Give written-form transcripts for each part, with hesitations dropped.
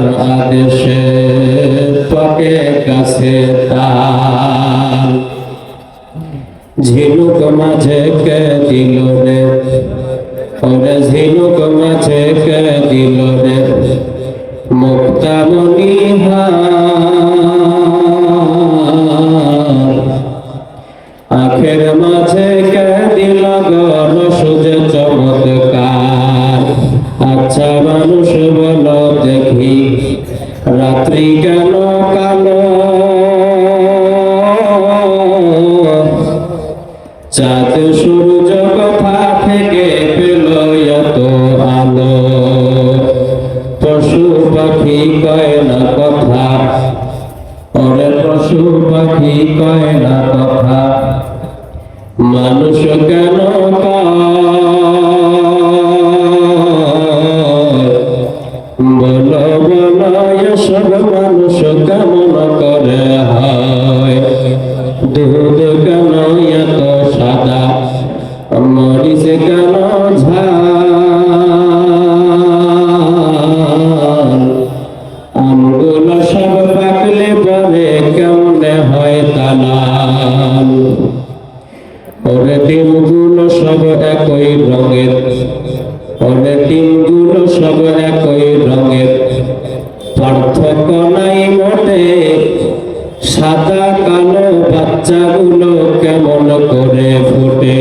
তার আদেশে পাকে কাছে তার ঝিনুক মাঝে কে দিল রে ওরে ঝিনুক মাঝে কে দিল রে মুক্তামণি আখের মাঝে কে দিল গণ সুজে চমৎকার আচ্ছা মানুষ বলো দেখি রাত্রি কেন কালো চাঁদ সূর্য কথা থেকে পেল এত আলো পশু পাখি কয় না কথা ওরে পশু পাখি কয় না কথা মানুষ কেন বলো বলো এসব মানুষ কেমন করে হয় দুধ কেন এত সাদা মরিচ কেন ঝাল আমগুলো সব পাকলে পরে কেমনে হয় তালাল ওরে ডিমগুলো সব একই রঙের ওরে ডিমগুলো সব একই রঙের পার্থক্য নাই মোটে সাদা কালো বাচ্চাগুলো কেমন করে ফোটে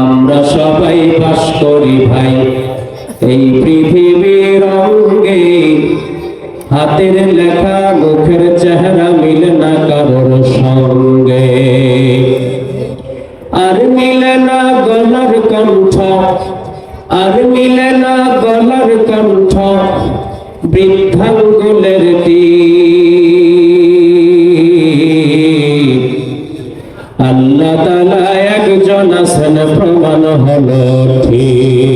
আমরা সবাই বাস করি ভাই এই পৃথিবীর রঙে হাতের লেখা মুখের চেহারা মিলে না কারোর সঙ্গে আর মিলে না গলার কণ্ঠ আর মিলে না গলার কণ্ঠ বৃদ্ধাঙ্গুলের আল্লাহ তাআলা একজন আছেন প্রমাণ হলো ঠিক।